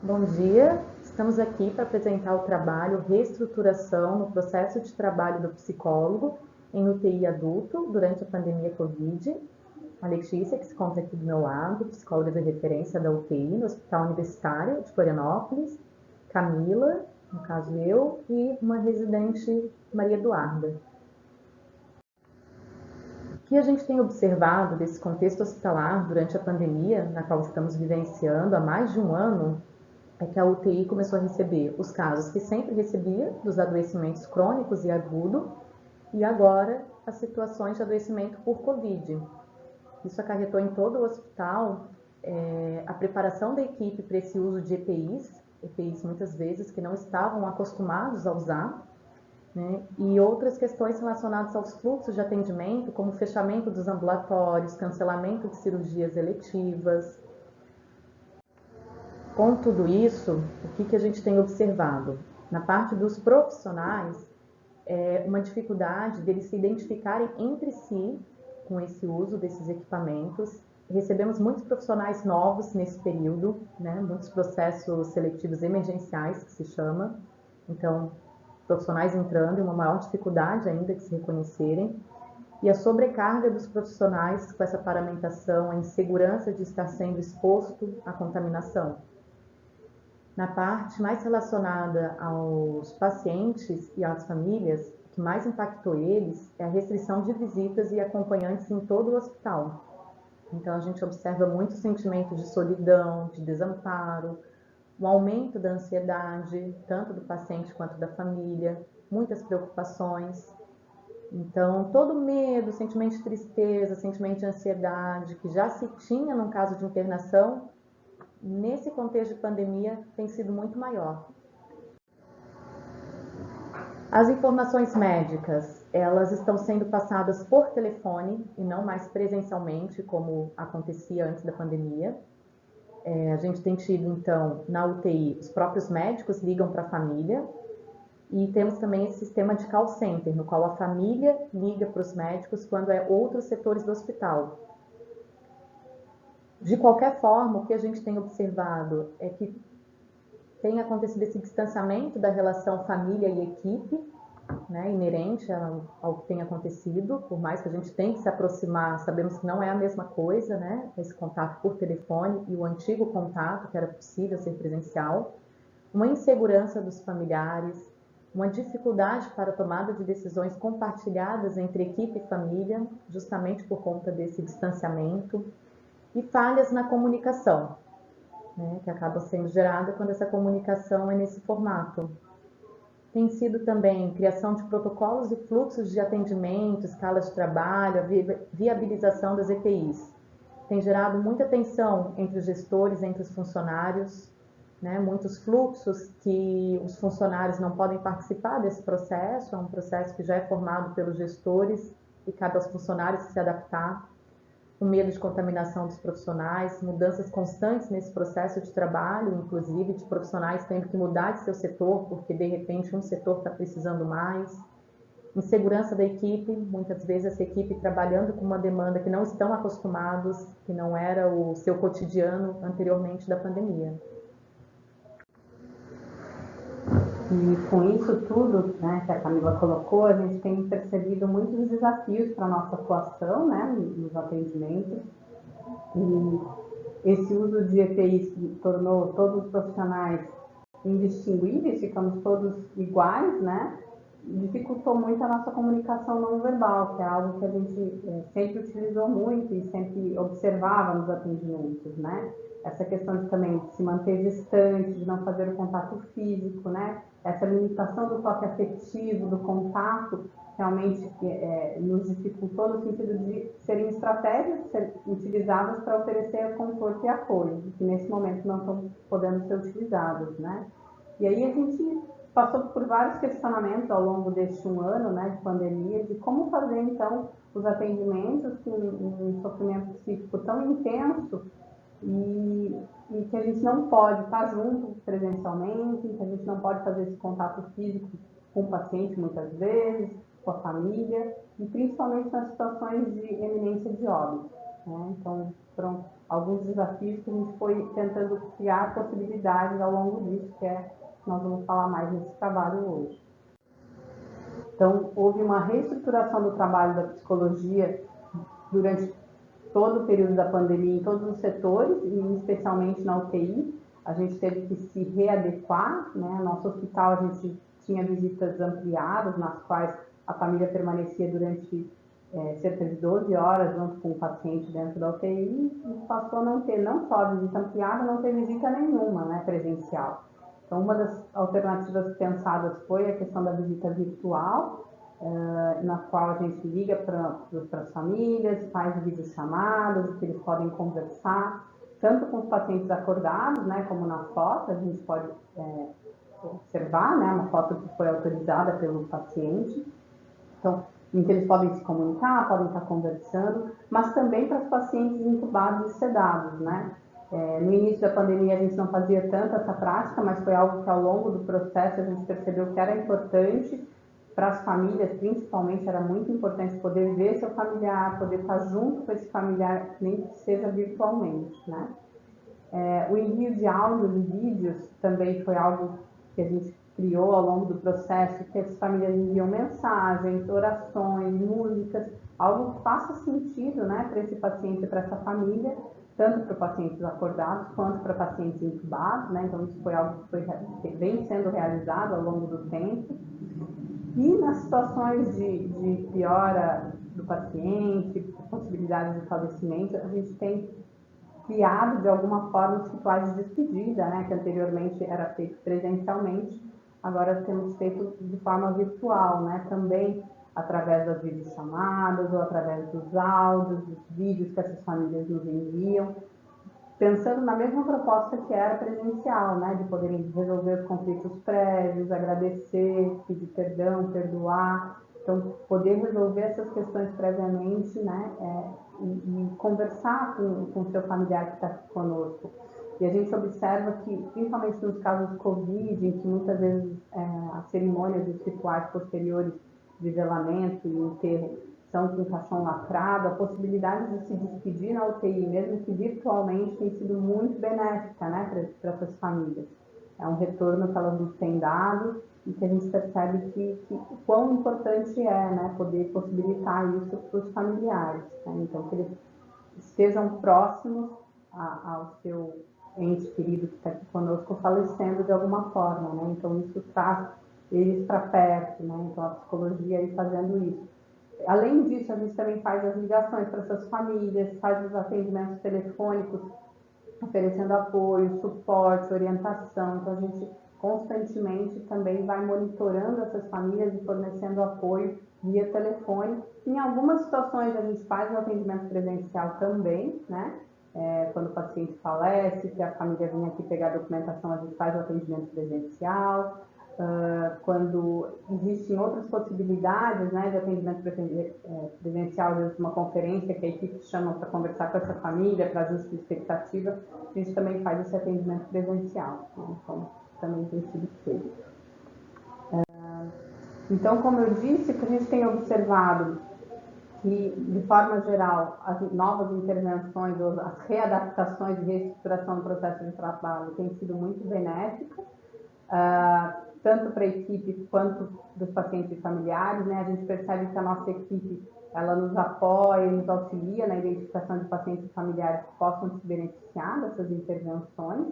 Bom dia, estamos aqui para apresentar o trabalho Reestruturação no processo de trabalho do psicólogo em UTI adulto durante a pandemia Covid. A Letícia, que se encontra aqui do meu lado, psicóloga de referência da UTI no Hospital Universitário de Florianópolis, Camila, no caso eu, e uma residente, Maria Eduarda. O que a gente tem observado desse contexto hospitalar durante a pandemia, na qual estamos vivenciando há mais de um ano, é que a UTI começou a receber os casos que sempre recebia, dos adoecimentos crônicos e agudos, e agora as situações de adoecimento por Covid. Isso acarretou em todo o hospital a preparação da equipe para esse uso de EPIs muitas vezes que não estavam acostumados a usar, né? E outras questões relacionadas aos fluxos de atendimento, como fechamento dos ambulatórios, cancelamento de cirurgias eletivas. Com tudo isso, o que a gente tem observado? Na parte dos profissionais, uma dificuldade deles se identificarem entre si com esse uso desses equipamentos. Recebemos muitos profissionais novos nesse período, né? Muitos processos seletivos emergenciais, que se chama. Então, profissionais entrando e uma maior dificuldade ainda de se reconhecerem. E a sobrecarga dos profissionais com essa paramentação, a insegurança de estar sendo exposto à contaminação. Na parte mais relacionada aos pacientes e às famílias, o que mais impactou eles é a restrição de visitas e acompanhantes em todo o hospital. Então, a gente observa muito sentimento de solidão, de desamparo, um aumento da ansiedade, tanto do paciente quanto da família, muitas preocupações. Então, todo medo, sentimento de tristeza, sentimento de ansiedade, que já se tinha num caso de internação, nesse contexto de pandemia tem sido muito maior. As informações médicas, elas estão sendo passadas por telefone e não mais presencialmente, como acontecia antes da pandemia. A gente tem tido, então, na UTI, os próprios médicos ligam para a família e temos também esse sistema de call center, no qual a família liga para os médicos quando é outros setores do hospital. De qualquer forma, o que a gente tem observado é que tem acontecido esse distanciamento da relação família e equipe, né, inerente ao que tem acontecido, por mais que a gente tenha que se aproximar, sabemos que não é a mesma coisa, né, esse contato por telefone e o antigo contato, que era possível ser presencial, uma insegurança dos familiares, uma dificuldade para a tomada de decisões compartilhadas entre equipe e família, justamente por conta desse distanciamento, e falhas na comunicação, né, que acaba sendo gerada quando essa comunicação é nesse formato. Tem sido também criação de protocolos e fluxos de atendimento, escalas de trabalho, a viabilização das EPIs. Tem gerado muita tensão entre os gestores, entre os funcionários, né? Muitos fluxos que os funcionários não podem participar desse processo, é um processo que já é formado pelos gestores e cabe aos funcionários se adaptar. O medo de contaminação dos profissionais, mudanças constantes nesse processo de trabalho, inclusive de profissionais tendo que mudar de seu setor, porque de repente um setor está precisando mais. Insegurança da equipe, muitas vezes essa equipe trabalhando com uma demanda que não estão acostumados, que não era o seu cotidiano anteriormente da pandemia. E com isso tudo, né, que a Camila colocou, a gente tem percebido muitos desafios para a nossa atuação, né, nos atendimentos. E esse uso de EPIs tornou todos os profissionais indistinguíveis, ficamos todos iguais, né? Dificultou muito a nossa comunicação não verbal, que é algo que a gente sempre utilizou muito e sempre observava nos atendimentos, né? Essa questão de também se manter distante, de não fazer o contato físico, né? Essa limitação do toque afetivo, do contato, realmente nos dificultou no sentido de serem estratégias utilizadas para oferecer conforto e apoio, que nesse momento não estão podendo ser utilizadas, né? E aí a gente passou por vários questionamentos ao longo deste um ano, né, de pandemia, de como fazer então os atendimentos com um sofrimento psíquico tão intenso e que a gente não pode estar junto presencialmente, que a gente não pode fazer esse contato físico com o paciente muitas vezes, com a família, e principalmente nas situações de eminência de óbito, né? Então, foram alguns desafios que a gente foi tentando criar possibilidades ao longo disso, que nós vamos falar mais nesse trabalho hoje. Então, houve uma reestruturação do trabalho da psicologia durante todo o período da pandemia em todos os setores, e especialmente na UTI. A gente teve que se readequar, né? Nosso hospital, a gente tinha visitas ampliadas, nas quais a família permanecia durante cerca de 12 horas junto com o paciente dentro da UTI, e passou a não ter não só a visita ampliada, não ter visita nenhuma, né, presencial. Então, uma das alternativas pensadas foi a questão da visita virtual, na qual a gente liga para as famílias, faz videochamadas, que eles podem conversar, tanto com os pacientes acordados, né, como na foto, a gente pode observar, né, uma foto que foi autorizada pelo paciente, então, em que eles podem se comunicar, podem estar conversando, mas também para os pacientes intubados e sedados, né. No início da pandemia a gente não fazia tanto essa prática, mas foi algo que ao longo do processo a gente percebeu que era importante para as famílias, principalmente, era muito importante poder ver seu familiar, poder estar junto com esse familiar, nem que seja virtualmente, né? O envio de áudios e vídeos também foi algo que a gente criou ao longo do processo, que as famílias enviam mensagens, orações, músicas, algo que faça sentido, né, para esse paciente e para essa família, tanto para pacientes acordados quanto para pacientes intubados, né? Então isso foi algo que vem sendo realizado ao longo do tempo. E nas situações de piora do paciente, possibilidade de falecimento, a gente tem criado de alguma forma os rituais de despedida, né, que anteriormente era feito presencialmente, agora temos feito de forma virtual, né, também através das videochamadas ou através dos áudios, dos vídeos que essas famílias nos enviam, pensando na mesma proposta que era presencial, né, de poderem resolver os conflitos prévios, agradecer, pedir perdão, perdoar, então poder resolver essas questões previamente, né, e conversar com o seu familiar que está aqui conosco. E a gente observa que, principalmente nos casos Covid, em que muitas vezes as cerimônias e os rituais posteriores de velamento e enterro são com caixão lacrado, a possibilidade de se despedir na UTI, mesmo que virtualmente, tem sido muito benéfica, né, para essas famílias. É um retorno que elas nos têm dado e que a gente percebe que quão importante é, né, poder possibilitar isso para os familiares, né? Então, que eles estejam próximos ao seu ente querido que está aqui conosco, falecendo de alguma forma, né? Então, isso traz eles para perto, né? Então, a psicologia aí fazendo isso. Além disso, a gente também faz as ligações para essas famílias, faz os atendimentos telefônicos, oferecendo apoio, suporte, orientação. Então, a gente constantemente também vai monitorando essas famílias e fornecendo apoio via telefone. Em algumas situações, a gente faz o atendimento presencial também, né? Quando o paciente falece, que a família vem aqui pegar a documentação, a gente faz o atendimento presencial. Quando existem outras possibilidades, né, de atendimento presencial, às vezes uma conferência que a equipe chama para conversar com essa família, para ajuste de expectativa, a gente também faz esse atendimento presencial, né? Então também tem sido feito. Então, como eu disse, que a gente tem observado que, de forma geral, as novas intervenções, ou as readaptações e reestruturação do processo de trabalho têm sido muito benéficas, tanto para a equipe quanto dos pacientes e familiares, né? A gente percebe que a nossa equipe, ela nos apoia e nos auxilia na identificação de pacientes e familiares que possam se beneficiar dessas intervenções.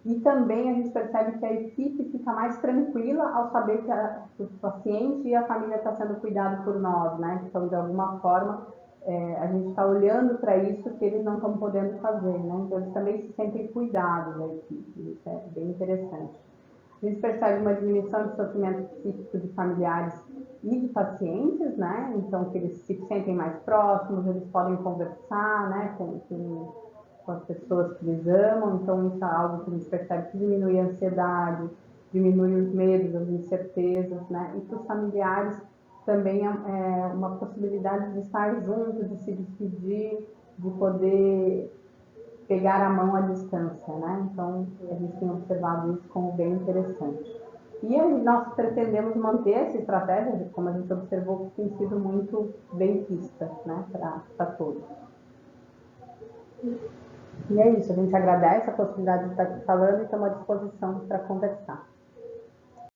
E também a gente percebe que a equipe fica mais tranquila ao saber que o paciente e a família está sendo cuidado por nós, né? Então, de alguma forma, a gente está olhando para isso que eles não estão podendo fazer, né? Então, eles também se sentem cuidados da equipe, isso é bem interessante. A gente percebe uma diminuição de sofrimento psíquico de familiares e de pacientes, né? Então, que eles se sentem mais próximos, eles podem conversar, né, com as pessoas que eles amam. Então, isso é algo que a gente percebe que diminui a ansiedade, diminui os medos, as incertezas, né? E para os familiares também é uma possibilidade de estar junto, de se despedir, de poder pegar a mão à distância, né? Então, a gente tem observado isso como bem interessante. E aí nós pretendemos manter essa estratégia, como a gente observou, que tem sido muito bem vista, né, para todos. E é isso, a gente agradece a possibilidade de estar aqui falando e estamos à disposição para conversar.